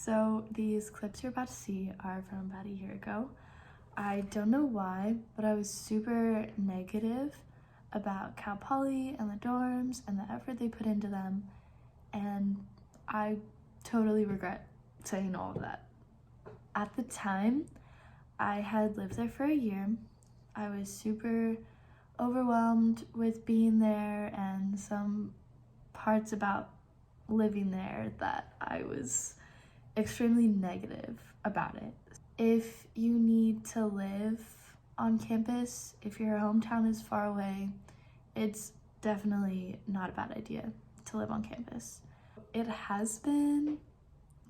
So these clips you're about to see are from about a year ago. I don't know why, but I was super negative about Cal Poly and the dorms and the effort they put into them, and I totally regret saying all of that. At the time, I had lived there for a year. I was super overwhelmed with being there and some parts about living there that I was extremely negative about it. If you need to live on campus, if your hometown is far away, it's definitely not a bad idea to live on campus. It has been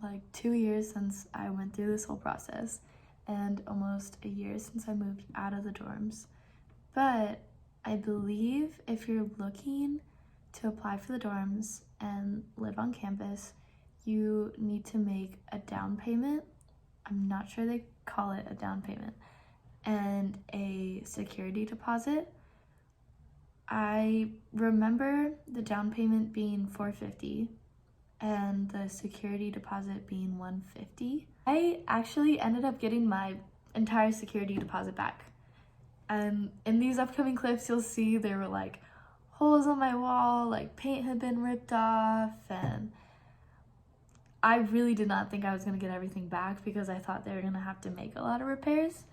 like 2 years since I went through this whole process and almost a year since I moved out of the dorms. But I believe if you're looking to apply for the dorms and live on campus, you need to make a down payment. I'm not sure they call it a down payment, and a security deposit. I remember the down payment being $450 and the security deposit being $150. I actually ended up getting my entire security deposit back. And in these upcoming clips, you'll see there were like holes on my wall, like paint had been ripped off, and I really did not think I was gonna get everything back because I thought they were gonna have to make a lot of repairs.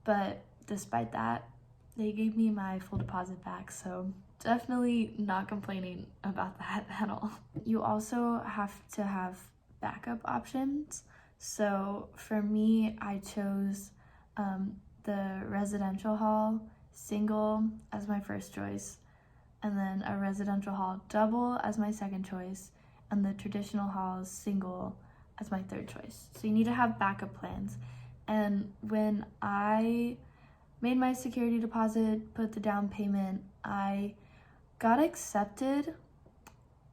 But despite that, they gave me my full deposit back, so definitely not complaining about that at all. You also have to have backup options. So for me, I chose the residential hall single as my first choice, and then a residential hall double as my second choice, and the traditional hall single as my third choice. So you need to have backup plans. And when I made my security deposit, put the down payment, I got accepted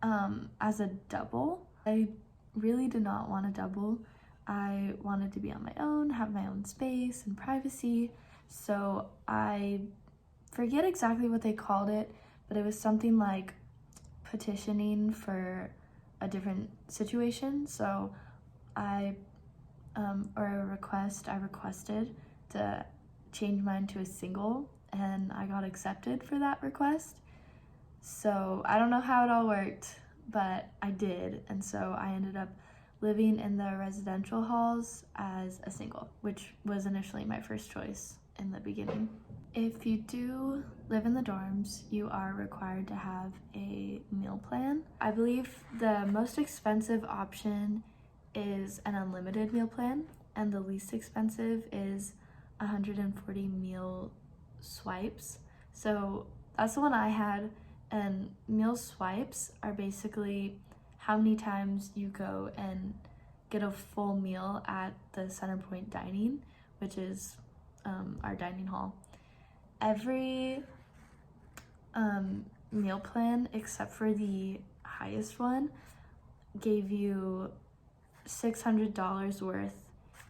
as a double. I really did not want a double. I wanted to be on my own, have my own space and privacy. So I forget exactly what they called it, but it was something like petitioning for a different situation. So I requested to change mine to a single, and I got accepted for that request. So I don't know how it all worked, but I did, and so I ended up living in the residential halls as a single, which was initially my first choice in the beginning. If you do live in the dorms, you are required to have a meal plan. I believe the most expensive option is an unlimited meal plan, and the least expensive is 140 meal swipes. So that's the one I had, and meal swipes are basically how many times you go and get a full meal at the Centerpoint Dining, which is our dining hall. Every meal plan except for the highest one gave you $600 worth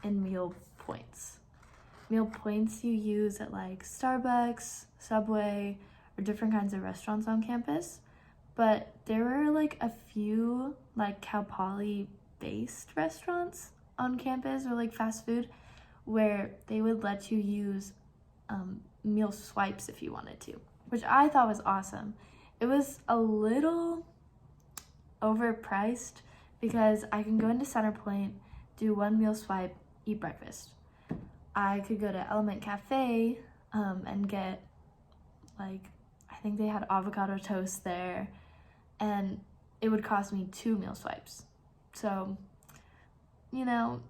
in meal points. Meal points you use at like Starbucks, Subway, or different kinds of restaurants on campus. But there were like a few like Cal Poly based restaurants on campus, or like fast food, where they would let you use meal swipes if you wanted to, which I thought was awesome. It was a little overpriced because I can go into Centerpoint, do one meal swipe, eat breakfast. I could go to Element Cafe and get like, I think they had avocado toast there, and it would cost me 2 meal swipes. So, you know,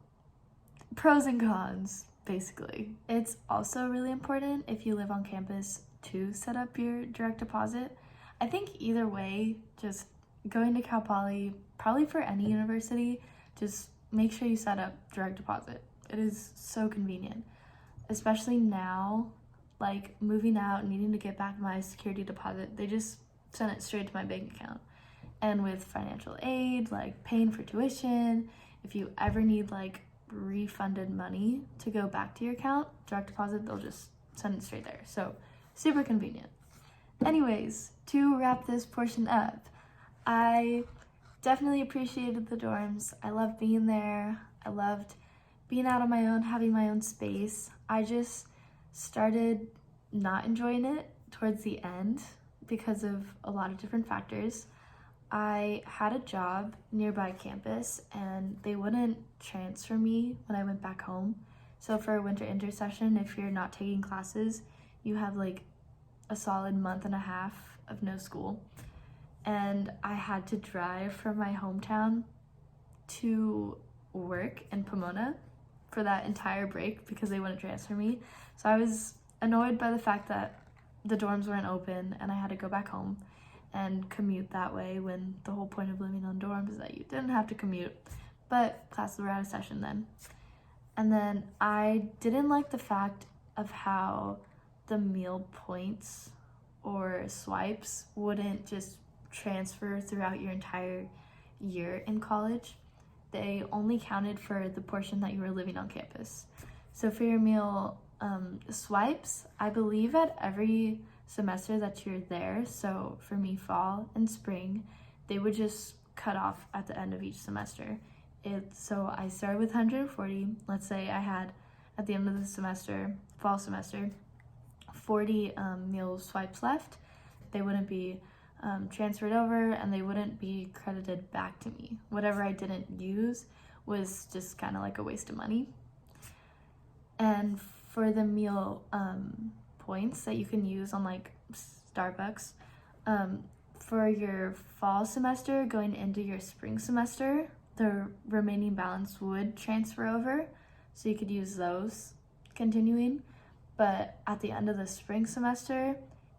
pros and cons, basically. It's also really important if you live on campus to set up your direct deposit. I think either way, just going to Cal Poly, probably for any university, just make sure you set up direct deposit. It is so convenient, especially now, like moving out, needing to get back my security deposit, they just send it straight to my bank account. And with financial aid, like paying for tuition, if you ever need like refunded money to go back to your account, direct deposit, they'll just send it straight there. So super convenient. Anyways, to wrap this portion up, I definitely appreciated the dorms. I loved being there. I loved being out on my own, having my own space. I just started not enjoying it towards the end because of a lot of different factors. I had a job nearby campus and they wouldn't transfer me when I went back home. So for a winter intersession, if you're not taking classes, you have like a solid month and a half of no school. And I had to drive from my hometown to work in Pomona for that entire break because they wouldn't transfer me. So I was annoyed by the fact that the dorms weren't open and I had to go back home and commute that way when the whole point of living on dorms is that you didn't have to commute. But classes were out of session then. And then I didn't like the fact of how the meal points or swipes wouldn't just transfer throughout your entire year in college. They only counted for the portion that you were living on campus. So for your meal swipes, I believe at every semester that you're there, so for me fall and spring, they would just cut off at the end of each semester. So I started with 140. Let's say I had at the end of the semester, fall semester, 40 meal swipes left. They wouldn't be transferred over and they wouldn't be credited back to me. Whatever I didn't use was just kind of like a waste of money. And for the meal points that you can use on like Starbucks, for your fall semester going into your spring semester, the remaining balance would transfer over, so you could use those continuing. But at the end of the spring semester,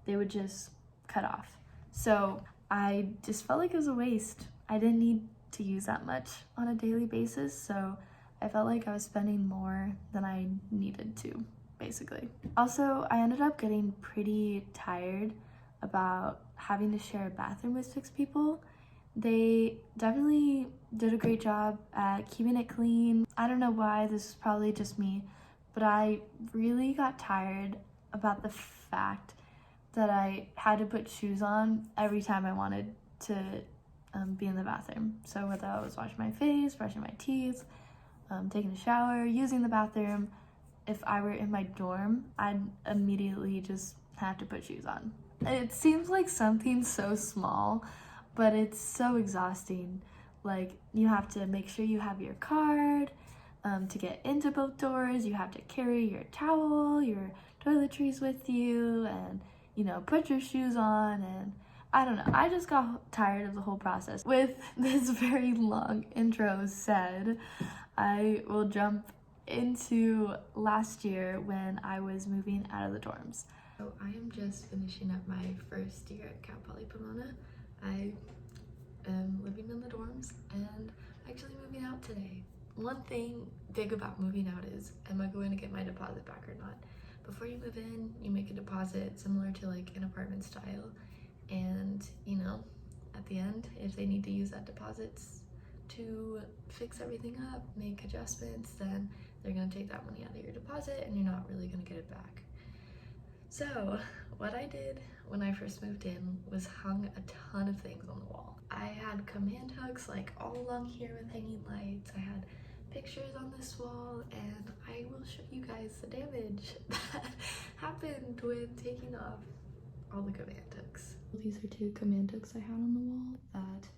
they would just cut off. So I just felt like it was a waste. I didn't need to use that much on a daily basis, so I felt like I was spending more than I needed to, basically. Also, I ended up getting pretty tired about having to share a bathroom with 6 people. They definitely did a great job at keeping it clean. I don't know why, this is probably just me, but I really got tired about the fact that I had to put shoes on every time I wanted to be in the bathroom. So whether I was washing my face, brushing my teeth, taking a shower, using the bathroom, if I were in my dorm, I'd immediately just have to put shoes on. It seems like something so small, but it's so exhausting. Like, you have to make sure you have your card to get into both doors. You have to carry your towel, your toiletries with you, and put your shoes on. And I don't know, I just got tired of the whole process. With this very long intro said, I will jump into last year when I was moving out of the dorms. So I am just finishing up my first year at Cal Poly Pomona. I am living in the dorms and actually moving out today. One thing big about moving out is, am I going to get my deposit back or not? Before you move in, you make a deposit similar to like an apartment style, and at the end, if they need to use that deposit to fix everything up, make adjustments, then they're going to take that money out of your deposit and you're not really going to get it back. So what I did when I first moved in was hung a ton of things on the wall. I had command hooks like all along here with hanging lights. I had pictures on this wall, and I will show you guys the damage that happened when taking off all the command hooks. These are 2 command hooks I had on the wall that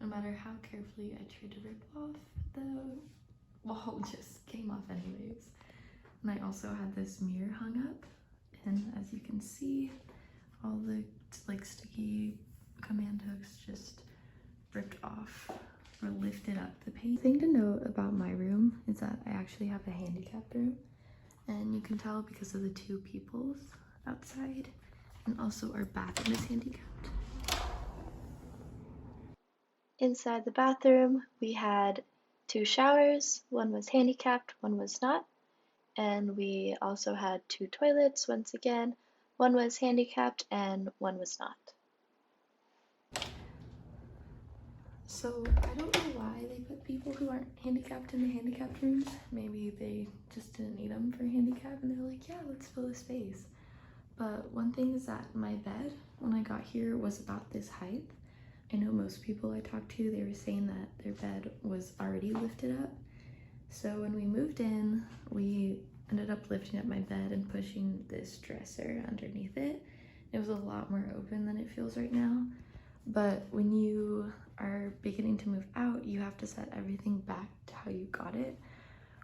no matter how carefully I tried to rip off, the wall just came off anyways. And I also had this mirror hung up, and as you can see, all the like sticky command hooks just ripped off or lifted up the paint. The thing to note about my room is that I actually have a handicapped room, and you can tell because of the 2 peoples outside, and also our bathroom is handicapped. Inside the bathroom, we had 2 showers. One was handicapped, one was not. And we also had 2 toilets, once again. One was handicapped and one was not. So I don't know why they put people who aren't handicapped in the handicapped rooms. Maybe they just didn't need them for handicap and they're like, yeah, let's fill the space. But one thing is that my bed, when I got here, was about this height. I know most people I talked to, they were saying that their bed was already lifted up. So when we moved in, we ended up lifting up my bed and pushing this dresser underneath it. It was a lot more open than it feels right now. But when you are beginning to move out, you have to set everything back to how you got it,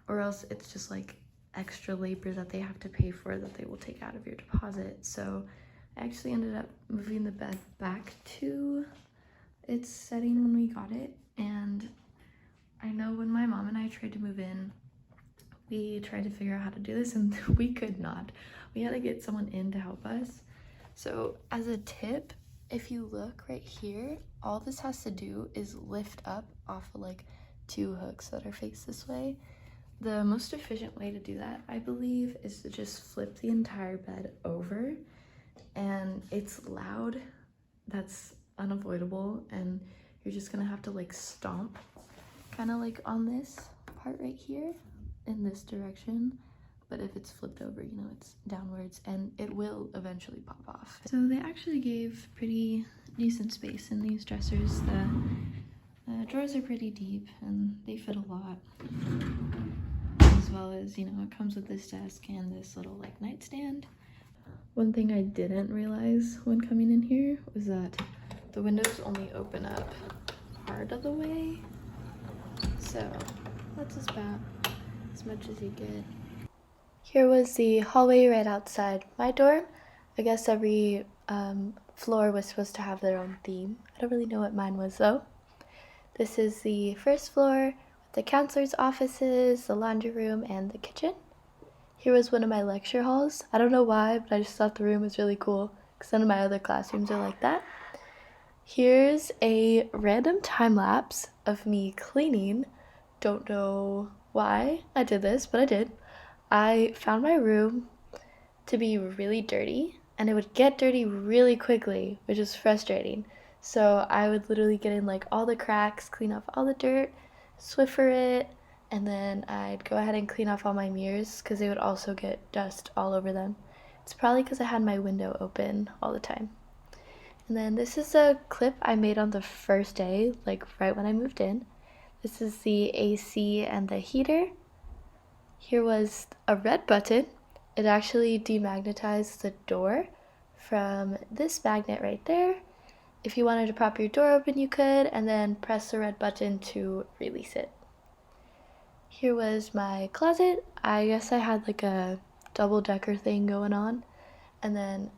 or else it's just like extra labor that they have to pay for that they will take out of your deposit. So I actually ended up moving the bed back to its setting when we got it. And I know when my mom and I tried to move in, we tried to figure out how to do this and we could not. We had to get someone in to help us. So as a tip, if you look right here, all this has to do is lift up off of like 2 hooks that are faced this way. The most efficient way to do that, I believe, is to just flip the entire bed over. And it's loud, that's unavoidable, and you're just gonna have to like stomp kind of like on this part right here in this direction. But if it's flipped over, you know, it's downwards and it will eventually pop off. So they actually gave pretty decent space in these dressers. The drawers are pretty deep and they fit a lot. As well as, you know, it comes with this desk and this little like nightstand. One thing I didn't realize when coming in here was that the windows only open up part of the way. So that's just about as much as you get. Here was the hallway right outside my dorm. I guess every floor was supposed to have their own theme. I don't really know what mine was though. This is the first floor with the counselor's offices, the laundry room, and the kitchen. Here was one of my lecture halls. I don't know why, but I just thought the room was really cool because none of my other classrooms are like that. Here's a random time lapse of me cleaning. Don't know why I did this, but I did. I found my room to be really dirty, and it would get dirty really quickly, which is frustrating. So I would literally get in like all the cracks, clean off all the dirt, Swiffer it, and then I'd go ahead and clean off all my mirrors because they would also get dust all over them. It's probably because I had my window open all the time. And then this is a clip I made on the first day, like right when I moved in. This is the AC and the heater. Here was a red button. It actually demagnetized the door from this magnet right there. If you wanted to prop your door open, you could, and then press the red button to release it. Here was my closet. I guess I had like a double-decker thing going on. And then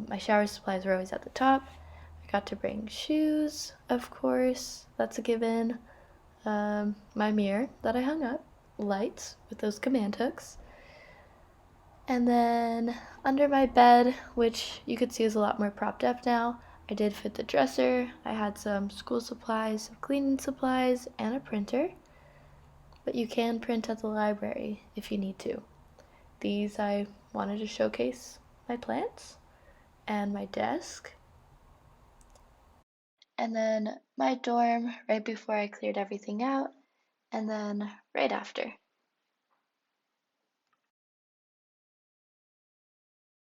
my shower supplies were always at the top. I got to bring shoes, of course. That's a given. My mirror that I hung up. Lights with those command hooks. And then under my bed, which you could see is a lot more propped up now, I did fit the dresser. I had some school supplies, some cleaning supplies, and a printer. But you can print at the library if you need to. These I wanted to showcase my plants and my desk. And then my dorm right before I cleared everything out, and then right after.